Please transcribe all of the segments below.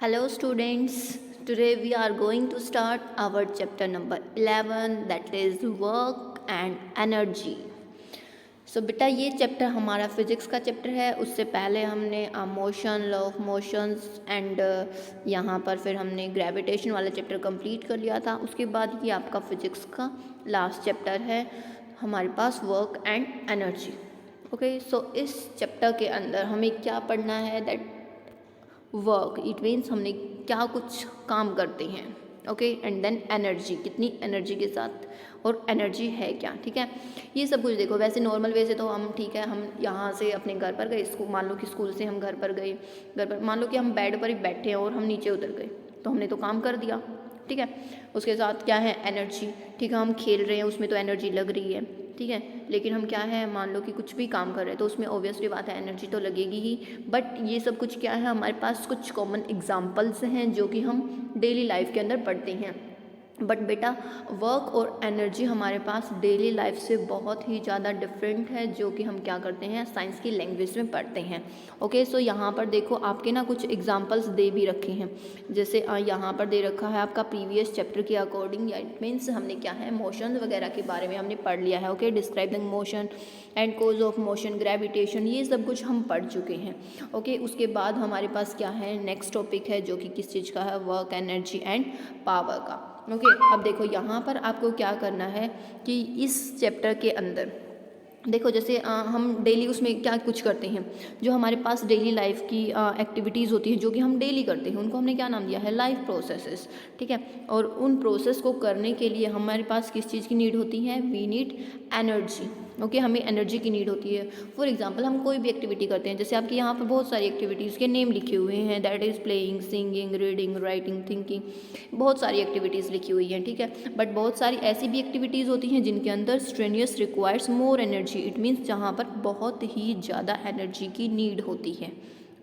Hello students, today we are going to start our chapter number 11 that is work and energy. सो बेटा ये chapter हमारा physics का chapter है। उससे पहले हमने motion, law of motions and यहाँ पर फिर हमने ग्रेविटेशन वाला चैप्टर कंप्लीट कर लिया था। उसके बाद ये आपका फिज़िक्स का लास्ट चैप्टर है हमारे पास वर्क एंड एनर्जी। ओके, सो इस चैप्टर के अंदर हमें क्या पढ़ना है दैट वर्क, इट मीन्स हमने क्या कुछ काम करते हैं। ओके, एंड देन एनर्जी, कितनी एनर्जी के साथ, और एनर्जी है क्या, ठीक है। ये सब कुछ देखो, वैसे नॉर्मल वे से तो हम ठीक है, हम यहाँ से अपने घर पर गए, स्कूल मान लो कि स्कूल से हम घर पर गए, घर पर मान लो कि हम बेड पर ही बैठे हैं और हम नीचे उतर गए, तो हमने तो काम कर दिया, ठीक है। उसके साथ क्या है, एनर्जी, ठीक है। हम खेल रहे हैं, उसमें तो एनर्जी लग रही है, ठीक है। लेकिन हम क्या है, मान लो कि कुछ भी काम कर रहे हैं तो उसमें ऑब्वियसली बात है एनर्जी तो लगेगी ही। बट ये सब कुछ क्या है, हमारे पास कुछ कॉमन एग्जांपल्स हैं जो कि हम डेली लाइफ के अंदर पढ़ते हैं। बट बेटा वर्क और एनर्जी हमारे पास डेली लाइफ से बहुत ही ज़्यादा डिफरेंट है, जो कि हम क्या करते हैं, साइंस की लैंग्वेज में पढ़ते हैं। ओके, सो यहाँ पर देखो आपके ना कुछ एग्जांपल्स दे भी रखे हैं। जैसे यहाँ पर दे रखा है आपका प्रीवियस चैप्टर के अकॉर्डिंग, या इट मीन्स हमने क्या है, मोशन वगैरह के बारे में हमने पढ़ लिया है। Okay, describing motion and cause of motion, gravitation, ये सब कुछ हम पढ़ चुके हैं। ओके, उसके बाद हमारे पास क्या है, नेक्स्ट टॉपिक है जो कि किस चीज़ का है, वर्क, एनर्जी एंड पावर का। ओके, अब देखो यहाँ पर आपको क्या करना है कि इस चैप्टर के अंदर देखो, जैसे हम डेली उसमें क्या कुछ करते हैं, जो हमारे पास डेली लाइफ की एक्टिविटीज़ होती हैं जो कि हम डेली करते हैं, उनको हमने क्या नाम दिया है, लाइफ प्रोसेसेस, ठीक है। और उन प्रोसेस को करने के लिए हमारे पास किस चीज़ की नीड होती है, वी नीड एनर्जी। ओके, हमें एनर्जी की नीड होती है। फॉर एग्जांपल हम कोई भी एक्टिविटी करते हैं, जैसे आपके यहाँ पर बहुत सारी एक्टिविटीज़ के नेम लिखे हुए हैं, that is playing, singing, reading, writing, thinking, बहुत सारी एक्टिविटीज़ लिखी हुई हैं, ठीक है। बट बहुत सारी ऐसी भी एक्टिविटीज़ होती हैं जिनके अंदर strenuous requires more energy, it means जहाँ पर बहुत ही ज़्यादा एनर्जी की नीड होती है।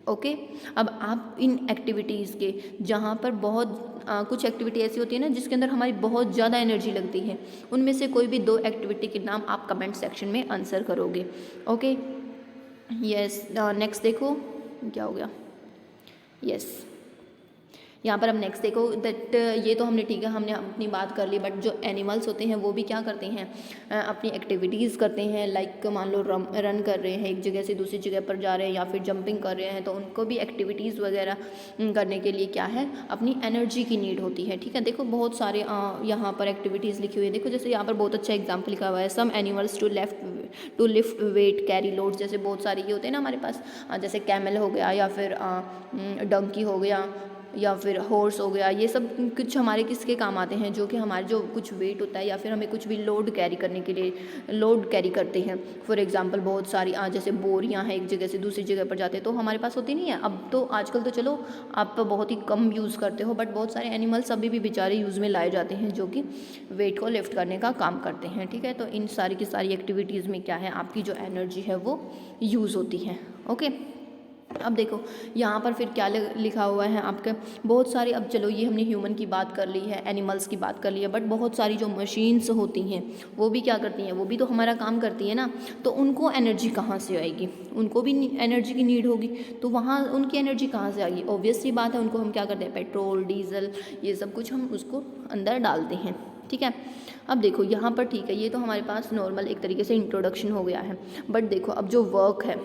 ओके, अब आप इन एक्टिविटीज़ के जहाँ पर बहुत कुछ एक्टिविटी ऐसी होती है ना जिसके अंदर हमारी बहुत ज़्यादा एनर्जी लगती है, उनमें से कोई भी 2 एक्टिविटी के नाम आप कमेंट सेक्शन में आंसर करोगे। ओके, यस, नेक्स्ट देखो क्या हो गया, यस, यहाँ पर हम नेक्स्ट देखो दैट ये तो हमने ठीक है, हमने अपनी बात कर ली। बट जो एनिमल्स होते हैं वो भी क्या करते हैं, अपनी एक्टिविटीज़ करते हैं। लाइक मान लो रन कर रहे हैं, एक जगह से दूसरी जगह पर जा रहे हैं, या फिर जंपिंग कर रहे हैं, तो उनको भी एक्टिविटीज़ वगैरह करने के लिए क्या है, अपनी एनर्जी की नीड होती है, ठीक है। देखो बहुत सारे यहाँ पर एक्टिविटीज़ लिखी हुई है। देखो जैसे यहाँ पर बहुत अच्छा एग्जाम्पल लिखा हुआ है, some animals to lift weight, carry loads, जैसे बहुत सारे ये होते हैं ना हमारे पास, जैसे कैमल हो गया, या फिर डंकी हो गया, या फिर हॉर्स हो गया। ये सब कुछ हमारे किसके काम आते हैं, जो कि हमारे जो कुछ वेट होता है या फिर हमें कुछ भी लोड कैरी करने के लिए लोड कैरी करते हैं। फॉर एग्जांपल बहुत सारी जैसे बोरियां हैं, एक जगह से दूसरी जगह पर जाते हैं तो हमारे पास होती नहीं है। अब तो आजकल तो चलो आप बहुत ही कम यूज़ करते हो, बट बहुत सारे एनिमल्स अभी भी बेचारे यूज़ में लाए जाते हैं जो कि वेट को लिफ्ट करने का काम करते हैं, ठीक है। तो इन सारी की सारी एक्टिविटीज़ में क्या है, आपकी जो एनर्जी है वो यूज़ होती है। ओके, अब देखो यहाँ पर फिर क्या लिखा हुआ है आपके, बहुत सारी, अब चलो ये हमने ह्यूमन की बात कर ली है, एनिमल्स की बात कर ली है, बट बहुत सारी जो मशीन्स होती हैं वो भी क्या करती हैं, वो भी तो हमारा काम करती है ना। तो उनको एनर्जी कहाँ से आएगी, उनको भी एनर्जी की नीड होगी, तो वहाँ उनकी एनर्जी कहाँ से आएगी, ऑब्वियसली बात है, उनको हम क्या करते हैं, पेट्रोल, डीजल, ये सब कुछ हम उसको अंदर डालते हैं, ठीक है। अब देखो यहाँ पर ठीक है, ये तो हमारे पास नॉर्मल एक तरीके से इंट्रोडक्शन हो गया है। बट देखो अब जो वर्क है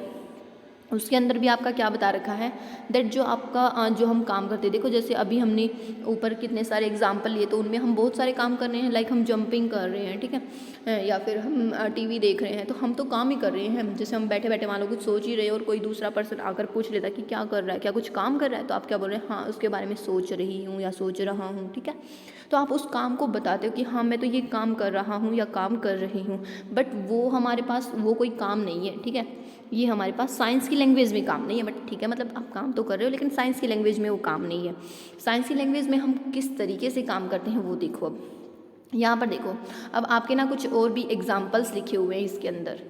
उसके अंदर भी आपका क्या बता रखा है, दैट जो आपका जो हम काम करते हैं, देखो जैसे अभी हमने ऊपर कितने सारे एग्जाम्पल लिए, तो उनमें हम बहुत सारे काम कर रहे हैं। लाइक हम जंपिंग कर रहे हैं, ठीक है, या फिर हम टीवी देख रहे हैं, तो हम तो काम ही कर रहे हैं। जैसे हम बैठे बैठे मान लो कुछ सोच ही रहे हैं और कोई दूसरा पर्सन आकर पूछ लेता कि क्या कर रहा है, क्या कुछ काम कर रहा है, तो आप क्या बोल रहे हैं, हाँ उसके बारे में सोच रही हूँ या सोच रहा हूँ, ठीक है। तो आप उस काम को बताते हो कि हाँ मैं तो ये काम कर रहा हूँ या काम कर रही हूँ, बट वो हमारे पास वो कोई काम नहीं है, ठीक है। ये हमारे पास साइंस की लैंग्वेज में काम नहीं है, बट ठीक है, मतलब आप काम तो कर रहे हो लेकिन साइंस की लैंग्वेज में वो काम नहीं है। साइंस की लैंग्वेज में हम किस तरीके से काम करते हैं वो देखो। अब यहाँ पर देखो, अब आपके ना कुछ और भी एग्जाम्पल्स लिखे हुए हैं इसके अंदर,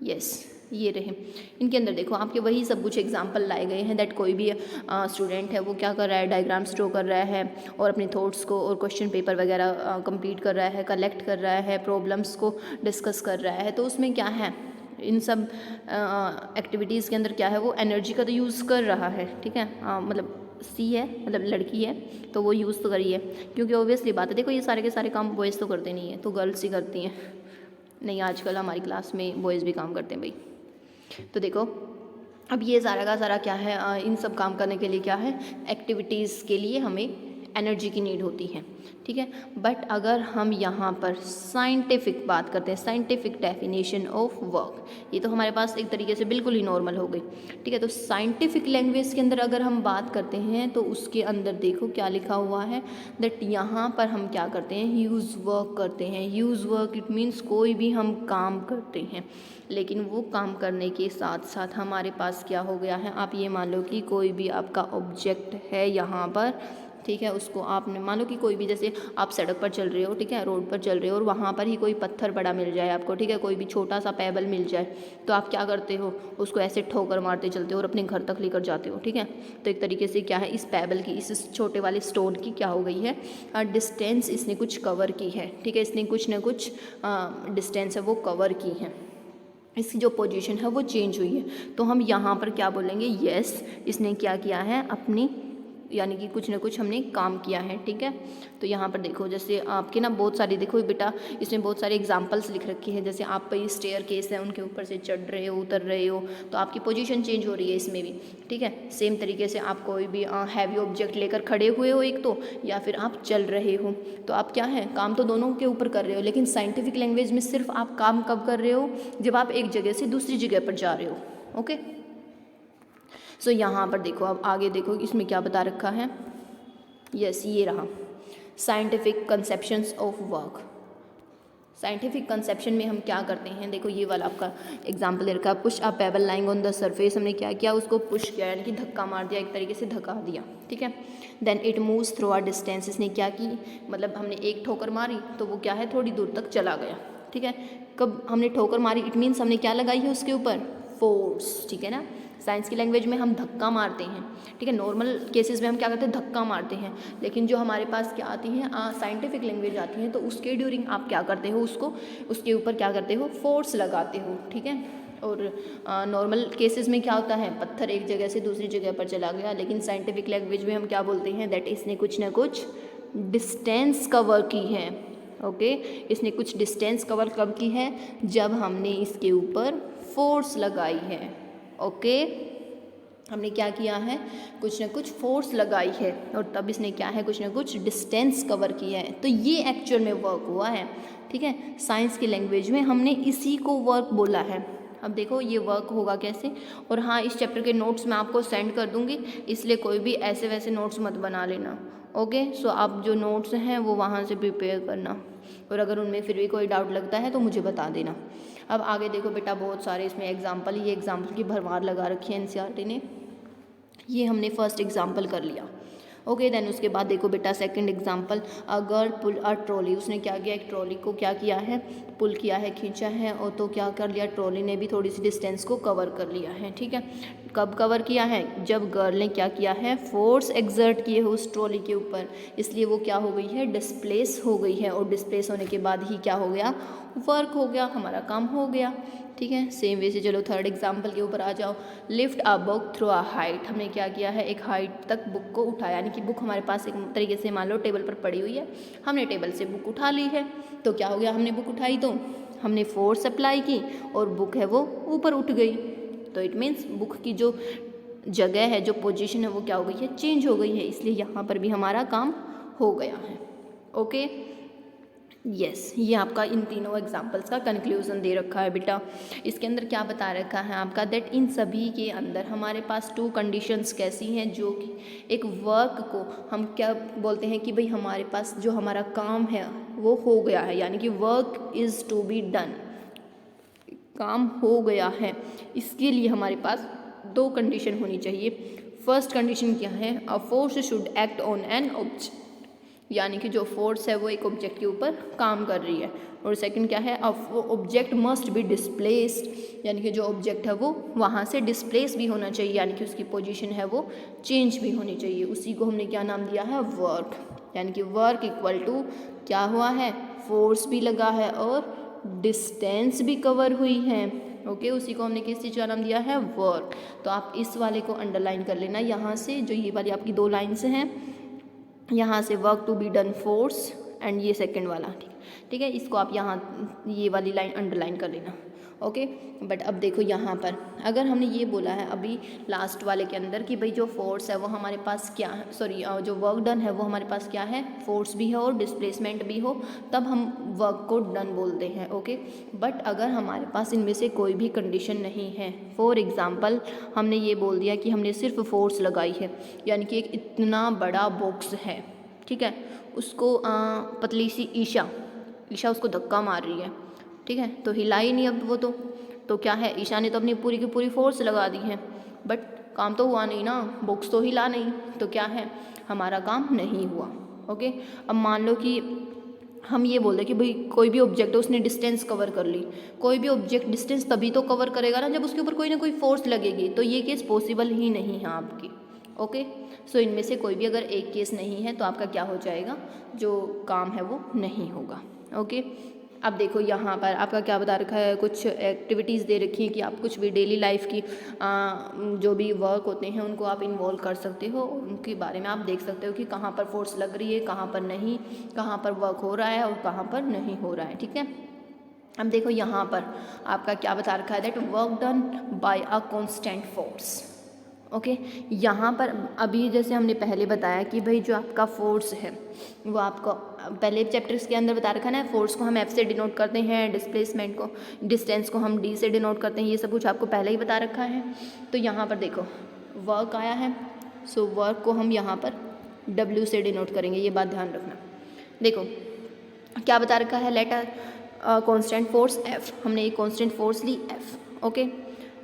यस ये रहे। इनके अंदर देखो आपके वही सब कुछ एग्जाम्पल लाए गए हैं, दैट कोई भी स्टूडेंट है वो क्या कर रहा है, डायग्राम्स ड्रॉ कर रहा है और अपने थॉट्स को और क्वेश्चन पेपर वगैरह कंप्लीट कर रहा है, कलेक्ट कर रहा है, प्रॉब्लम्स को डिस्कस कर रहा है। तो उसमें क्या है, इन सब एक्टिविटीज़ के अंदर क्या है, वो एनर्जी का तो यूज़ कर रहा है, ठीक है। मतलब सी है, मतलब लड़की है, तो वो यूज़ तो करी है, क्योंकि ऑब्वियसली बात है, देखो ये सारे के सारे काम बॉयज़ तो करते नहीं हैं, तो गर्ल्स ही करती हैं। नहीं, आजकल हमारी क्लास में बॉयज़ भी काम करते हैं भाई। तो देखो अब ये सारा का सारा क्या है, इन सब काम करने के लिए क्या है, एक्टिविटीज़ के लिए हमें एनर्जी की नीड होती है, ठीक है। बट अगर हम यहाँ पर साइंटिफिक बात करते हैं, साइंटिफिक डेफिनेशन ऑफ वर्क, ये तो हमारे पास एक तरीके से बिल्कुल ही नॉर्मल हो गई, ठीक है। तो साइंटिफिक लैंग्वेज के अंदर अगर हम बात करते हैं तो उसके अंदर देखो क्या लिखा हुआ है, दैट यहाँ पर हम क्या करते हैं, यूज़ वर्क करते हैं। यूज़ वर्क इट मीन्स कोई भी हम काम करते हैं, लेकिन वो काम करने के साथ साथ हमारे पास क्या हो गया है, आप ये मान लो कि कोई भी आपका ऑब्जेक्ट है यहाँ पर, ठीक है, उसको आपने मान लो कि कोई भी, जैसे आप सड़क पर चल रहे हो, ठीक है, रोड पर चल रहे हो और वहाँ पर ही कोई पत्थर बड़ा मिल जाए आपको, ठीक है, कोई भी छोटा सा पेबल मिल जाए, तो आप क्या करते हो, उसको ऐसे ठोकर मारते चलते हो और अपने घर तक लेकर जाते हो, ठीक है। तो एक तरीके से क्या है, इस पेबल की, इस छोटे वाले स्टोन की क्या हो गई है, डिस्टेंस इसने कुछ कवर की है, ठीक है, इसने कुछ ना कुछ डिस्टेंस है वो कवर की है, इसकी जो पोजीशन है वो चेंज हुई है। तो हम यहाँ पर क्या बोलेंगे, यस इसने क्या किया है, अपनी यानी कि कुछ ना कुछ हमने काम किया है, ठीक है। तो यहाँ पर देखो जैसे आपके ना बहुत सारी, देखो बेटा इसमें बहुत सारी एग्जांपल्स लिख रखी है, जैसे आप पे स्टेयर केस है, उनके ऊपर से चढ़ रहे हो, उतर रहे हो, तो आपकी पोजीशन चेंज हो रही है इसमें भी, ठीक है। सेम तरीके से आप कोई भी हैवी ऑब्जेक्ट लेकर खड़े हुए हो एक तो, या फिर आप चल रहे हो, तो आप क्या है, काम तो दोनों के ऊपर कर रहे हो, लेकिन साइंटिफिक लैंग्वेज में सिर्फ आप काम कब कर रहे हो, जब आप एक जगह से दूसरी जगह पर जा रहे हो, ओके। सो यहाँ पर देखो, अब आगे देखो इसमें क्या बता रखा है, यस ये रहा scientific conceptions of work. Scientific conception में हम क्या करते हैं, देखो ये वाला आपका एग्जाम्पल दे रखा है, push a payable lying on the surface, हमने क्या किया, उसको पुश किया यानी कि धक्का मार दिया, एक तरीके से धक्का दिया, ठीक है। Then it moves through a distance, इसने क्या की, मतलब हमने एक ठोकर मारी तो वो क्या है, थोड़ी दूर तक चला गया, ठीक है। कब हमने ठोकर मारी, इट मीन्स हमने क्या लगाई है उसके ऊपर, फोर्स, ठीक है ना। साइंस की लैंग्वेज में हम धक्का मारते हैं, ठीक है, नॉर्मल केसेस में हम क्या करते हैं, धक्का मारते हैं, लेकिन जो हमारे पास क्या आती हैं, साइंटिफिक लैंग्वेज आती है, तो उसके ड्यूरिंग आप क्या करते हो, उसको उसके ऊपर क्या करते हो, फोर्स लगाते हो, ठीक है। और नॉर्मल केसेस में क्या होता है, पत्थर एक जगह से दूसरी जगह पर चला गया, लेकिन साइंटिफिक लैंग्वेज में हम क्या बोलते हैं, दैट इसने कुछ ना कुछ डिस्टेंस कवर की है, ओके। इसने कुछ डिस्टेंस कवर कब की है, जब हमने इसके ऊपर फोर्स लगाई है, ओके। हमने क्या किया है, कुछ ना कुछ फोर्स लगाई है और तब इसने क्या है, कुछ ना कुछ डिस्टेंस कवर किया है, तो ये एक्चुअल में वर्क हुआ है, ठीक है। साइंस की लैंग्वेज में हमने इसी को वर्क बोला है। अब देखो ये वर्क होगा कैसे, और हाँ इस चैप्टर के नोट्स मैं आपको सेंड कर दूंगी, इसलिए कोई भी ऐसे वैसे नोट्स मत बना लेना, ओके। सो आप जो नोट्स हैं वो वहाँ से प्रिपेयर करना, और अगर उनमें फिर भी कोई डाउट लगता है तो मुझे बता देना। अब आगे देखो बेटा, बहुत सारे इसमें एग्जाम्पल, ये एग्जाम्पल की भरमार लगा रखी है एनसीईआरटी ने, ये हमने फर्स्ट एग्जाम्पल कर लिया, ओके। देन उसके बाद देखो बेटा second example, a girl pull a trolley, उसने क्या किया, एक ट्रॉली को क्या किया है, पुल किया है, खींचा है, और तो क्या कर लिया, ट्रॉली ने भी थोड़ी सी डिस्टेंस को कवर कर लिया है, ठीक है। कब कवर किया है, जब गर्ल ने क्या किया है, फोर्स एक्सर्ट किए हो उस ट्रॉली के ऊपर, इसलिए वो क्या हो गई है, डिस्प्लेस हो गई है, और डिस्प्लेस होने के बाद ही क्या हो गया, वर्क हो गया, हमारा काम हो गया, ठीक है। सेम वे से चलो थर्ड एग्जाम्पल के ऊपर आ जाओ, lift a book through a height, हमने क्या किया है, एक हाइट तक बुक को उठाया, यानी कि बुक हमारे पास एक तरीके से मान लो टेबल पर पड़ी हुई है, हमने टेबल से बुक उठा ली है, तो क्या हो गया, हमने बुक उठाई तो हमने फोर्स अप्लाई की और बुक है वो ऊपर उठ गई, तो इट मीन्स बुक की जो जगह है, जो पोजीशन है वो क्या हो गई है, चेंज हो गई है, इसलिए यहाँ पर भी हमारा काम हो गया है, ओके। यस ये आपका इन तीनों एग्जाम्पल्स का कंक्लूजन दे रखा है बेटा। इसके अंदर क्या बता रखा है आपका, दैट इन सभी के अंदर हमारे पास टू कंडीशंस कैसी हैं, जो कि एक वर्क को हम क्या बोलते हैं कि भाई हमारे पास जो हमारा काम है वो हो गया है, यानी कि work is to be done, काम हो गया है, इसके लिए हमारे पास दो कंडीशन होनी चाहिए। फर्स्ट कंडीशन क्या है, a force should act on an object, यानी कि जो फोर्स है वो एक ऑब्जेक्ट के ऊपर काम कर रही है, और सेकंड क्या है, ऑब्जेक्ट मस्ट बी डिस्प्लेस्ड, यानी कि जो ऑब्जेक्ट है वो वहाँ से डिस्प्लेस भी होना चाहिए, यानी कि उसकी पोजीशन है वो चेंज भी होनी चाहिए, उसी को हमने क्या नाम दिया है, वर्क। यानी कि वर्क इक्वल टू क्या हुआ है, फोर्स भी लगा है और डिस्टेंस भी कवर हुई है, ओके, उसी को हमने किस चीज़ का नाम दिया है, वर्क। तो आप इस वाले को अंडरलाइन कर लेना यहाँ से, जो ये वाली आपकी 2 लाइन्स हैं, यहाँ से work to be done force and ये सेकंड वाला, ठीक है, इसको आप यहाँ ये वाली लाइन अंडरलाइन कर लेना। ओके, बट अब देखो यहाँ पर अगर हमने ये बोला है अभी लास्ट वाले के अंदर कि भाई जो फोर्स है वो हमारे पास क्या है, सॉरी जो वर्क डन है वो हमारे पास क्या है, फोर्स भी है और डिस्प्लेसमेंट भी हो, तब हम वर्क को डन बोलते हैं। ओके, बट अगर हमारे पास इनमें से कोई भी कंडीशन नहीं है, फॉर एग्ज़ाम्पल हमने ये बोल दिया कि हमने सिर्फ फोर्स लगाई है, यानी कि एक इतना बड़ा बॉक्स है, ठीक है, उसको पतली सी ईशा उसको धक्का मार रही है, ठीक है, तो हिला ही नहीं अब वो, तो क्या है, ईशा ने तो अपनी पूरी की पूरी फोर्स लगा दी है, बट काम तो हुआ नहीं ना, बॉक्स तो हिला नहीं, तो क्या है, हमारा काम नहीं हुआ। ओके, अब मान लो कि हम ये बोल रहे कि भाई कोई भी ऑब्जेक्ट है उसने डिस्टेंस कवर कर ली, कोई भी ऑब्जेक्ट डिस्टेंस तभी तो कवर करेगा ना जब उसके ऊपर कोई ना कोई फोर्स लगेगी, तो ये केस पॉसिबल ही नहीं है आपकी। ओके, सो इनमें से कोई भी अगर एक केस नहीं है तो आपका क्या हो जाएगा, जो काम है वो नहीं होगा। ओके, अब देखो यहाँ पर आपका क्या बता रखा है, कुछ एक्टिविटीज़ दे रखी है कि आप कुछ भी डेली लाइफ की जो भी वर्क होते हैं उनको आप इन्वॉल्व कर सकते हो, उनके बारे में आप देख सकते हो कि कहाँ पर फोर्स लग रही है, कहाँ पर नहीं, कहाँ पर वर्क हो रहा है और कहाँ पर नहीं हो रहा है, ठीक है। अब देखो यहाँ पर आपका क्या बता रखा है, that work done by a constant force. Okay, यहाँ पर अभी जैसे हमने पहले बताया कि भाई जो आपका फोर्स है वो आपको पहले चैप्टर्स के अंदर बता रखा है ना, फोर्स को हम F से डिनोट करते हैं, डिस्प्लेसमेंट को, डिस्टेंस को हम D से डिनोट करते हैं, ये सब कुछ आपको पहले ही बता रखा है। तो यहाँ पर देखो वर्क आया है, सो वर्क को हम यहाँ पर W से डिनोट करेंगे, ये बात ध्यान रखना। देखो क्या बता रखा है, let a constant force F, हमने एक कांस्टेंट फोर्स ली F। Okay,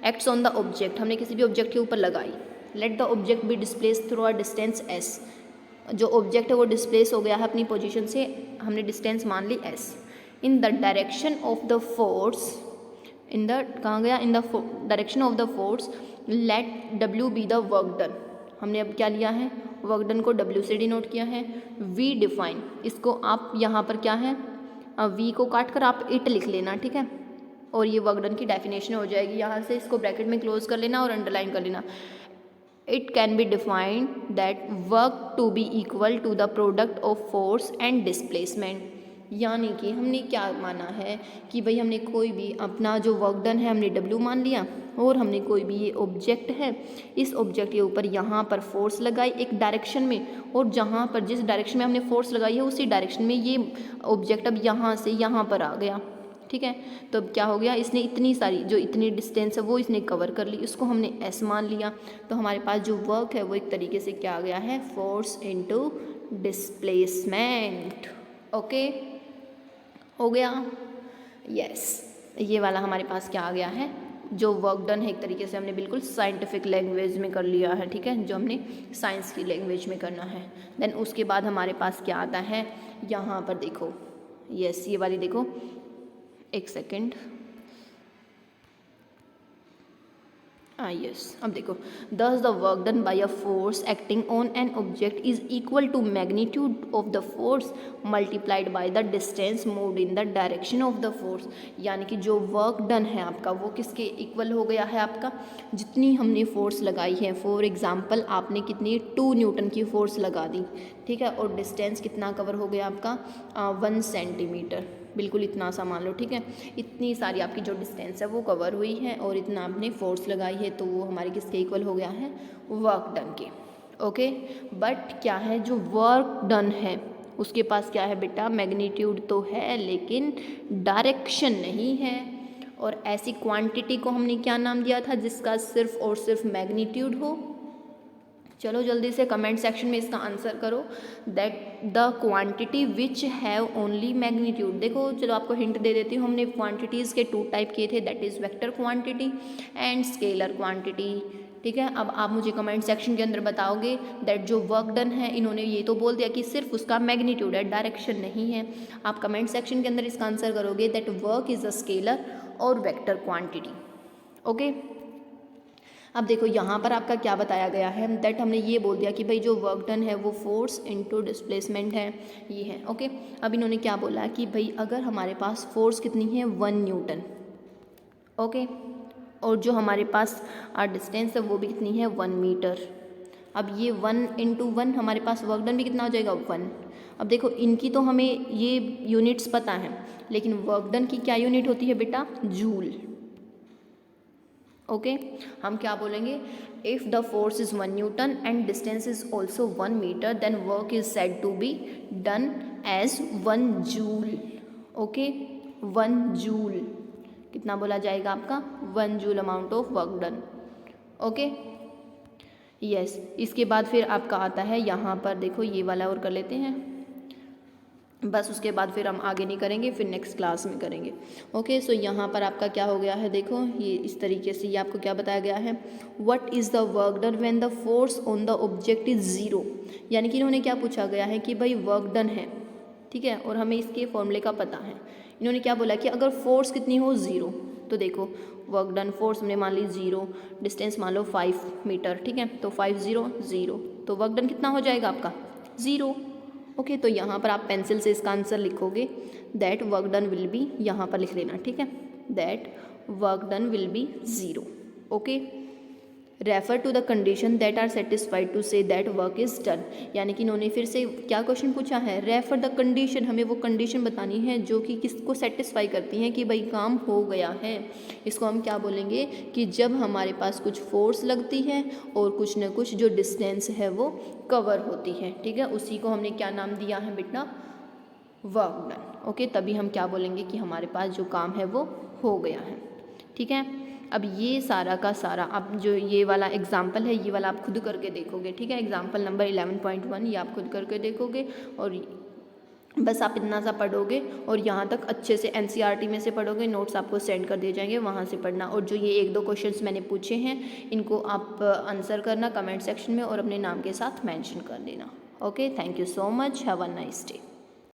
acts on the object, हमने किसी भी ऑब्जेक्ट के ऊपर लगाई, let the object be displace through a distance S, जो ऑब्जेक्ट है वो डिस्प्लेस हो गया है अपनी पोजीशन से, हमने डिस्टेंस मान ली S, in the direction of the force, in the कहाँ गया, in the direction of the force, let W be the work done, हमने अब क्या लिया है, वर्क डन को W से डिनोट किया है। V डिफाइन, इसको आप यहाँ पर क्या है, V को काट कर आप इट लिख लेना, ठीक है, और ये वर्क डन की डेफिनेशन हो जाएगी, यहाँ से इसको ब्रैकेट में क्लोज कर लेना और अंडरलाइन कर लेना। It can be defined that work to be equal to the product of force and displacement, यानी कि हमने क्या माना है कि भाई हमने कोई भी अपना जो वर्क डन है हमने W मान लिया, और हमने कोई भी ये ऑब्जेक्ट है, इस ऑब्जेक्ट के ऊपर यहाँ पर फोर्स लगाई एक डायरेक्शन में, और जहाँ पर जिस डायरेक्शन में हमने फोर्स लगाई है उसी डायरेक्शन में ये ऑब्जेक्ट अब यहाँ से यहाँ पर आ गया, ठीक है। तो अब क्या हो गया, इसने इतनी सारी जो इतनी डिस्टेंस है वो इसने कवर कर ली, उसको हमने S मान लिया, तो हमारे पास जो वर्क है वो एक तरीके से क्या आ गया है, फोर्स इनटू डिस्प्लेसमेंट। ओके, हो गया, यस, ये वाला हमारे पास क्या आ गया है, जो वर्क डन है एक तरीके से हमने बिल्कुल साइंटिफिक लैंग्वेज में कर लिया है, ठीक है, जो हमने साइंस की लैंग्वेज में करना है। देन उसके बाद हमारे पास क्या आता है, यहाँ पर देखो, यस, ये वाली देखो, एक सेकेंड, यस, अब देखो, thus the work done by a force acting on an object is equal to magnitude of the force multiplied by the distance moved in the direction of the force, यानी कि जो work done है आपका वो किसके equal हो गया है, आपका जितनी हमने फोर्स लगाई है, फॉर एग्जांपल आपने कितनी 2 न्यूटन की फोर्स लगा दी, ठीक है, और डिस्टेंस कितना कवर हो गया आपका 1 सेंटीमीटर, बिल्कुल इतना सा मान लो, ठीक है, इतनी सारी आपकी जो डिस्टेंस है वो कवर हुई है और इतना आपने फोर्स लगाई है, तो वो हमारे किसके इक्वल हो गया है, वर्क डन के। ओके, बट क्या है, जो वर्क डन है उसके पास क्या है बेटा, मैग्नीट्यूड तो है लेकिन डायरेक्शन नहीं है, और ऐसी क्वांटिटी को हमने क्या नाम दिया था जिसका सिर्फ और सिर्फ मैग्नीट्यूड हो, चलो जल्दी से कमेंट सेक्शन में इसका आंसर करो, that the quantity which have only magnitude. देखो चलो आपको हिंट दे देती हूँ, हमने क्वांटिटीज़ के 2 टाइप किए थे, that is vector quantity and scalar quantity, ठीक है। अब आप मुझे कमेंट सेक्शन के अंदर बताओगे दैट जो वर्क डन है, इन्होंने ये तो बोल दिया कि सिर्फ उसका मैग्नीट्यूड है, डायरेक्शन नहीं है, आप कमेंट सेक्शन के अंदर इसका आंसर करोगे that work is a scalar और वेक्टर क्वांटिटी। ओके, अब देखो यहाँ पर आपका क्या बताया गया है, दैट हमने ये बोल दिया कि भाई जो वर्क डन है वो फोर्स इनटू डिस्प्लेसमेंट है, ये है। ओके, अब इन्होंने क्या बोला कि भाई अगर हमारे पास फोर्स कितनी है 1 न्यूटन, ओके। और जो हमारे पास डिस्टेंस है वो भी कितनी है, 1 मीटर। अब ये 1 × 1 हमारे पास वर्क डन भी कितना हो जाएगा, 1। अब देखो इनकी तो हमें ये यूनिट्स पता है, लेकिन वर्क डन की क्या यूनिट होती है बेटा, जूल। ओके हम क्या बोलेंगे, if the force is 1 newton and distance is also 1 metre then work is said to be done as 1 joule. Okay 1 joule कितना बोला जाएगा आपका, 1 joule amount of work done. Okay yes. इसके बाद फिर आपका आता है यहाँ पर, देखो ये वाला और कर लेते हैं, बस उसके बाद फिर हम आगे नहीं करेंगे, फिर नेक्स्ट क्लास में करेंगे। ओके सो यहाँ पर आपका क्या हो गया है, देखो ये इस तरीके से ये आपको क्या बताया गया है, what is the work done when the force on the object is 0। यानी कि इन्होंने क्या पूछा गया है कि भाई वर्क डन है, ठीक है, और हमें इसके फॉर्मूले का पता है। इन्होंने क्या बोला कि अगर फोर्स कितनी हो, 0, तो देखो वर्क डन फोर्स हमने मान ली 0, डिस्टेंस मान लो 5 मीटर, ठीक है, तो 5 0 0, तो वर्क डन कितना हो जाएगा आपका, 0। ओके तो यहाँ पर आप पेंसिल से इसका आंसर लिखोगे, that work done will be, यहाँ पर लिख लेना, ठीक है, that work done will be 0। Okay refer to the condition that are satisfied to say that work is done. यानी कि इन्होंने फिर से क्या क्वेश्चन पूछा है, रेफर द कंडीशन, हमें वो कंडीशन बतानी है जो कि किसको सेटिस्फाई करती हैं कि भाई काम हो गया है। इसको हम क्या बोलेंगे कि जब हमारे पास कुछ फोर्स लगती है और कुछ न कुछ जो डिस्टेंस है वो कवर होती है, ठीक है, उसी को हमने क्या नाम दिया है बेटा, वर्क डन। ओके तभी हम क्या बोलेंगे कि हमारे पास जो काम है वो हो गया है, ठीक है। अब ये सारा का सारा आप जो ये वाला एग्जाम्पल है, ये वाला आप खुद करके देखोगे, ठीक है, एग्जाम्पल नंबर 11.1 ये आप खुद करके देखोगे, और बस आप इतना सा पढ़ोगे और यहाँ तक अच्छे से NCERT में से पढ़ोगे, नोट्स आपको सेंड कर दिए जाएंगे, वहाँ से पढ़ना। और जो ये 1-2 क्वेश्चंस मैंने पूछे हैं इनको आप आंसर करना कमेंट सेक्शन में और अपने नाम के साथ मेंशन कर देना। Okay thank you so much, have a nice day.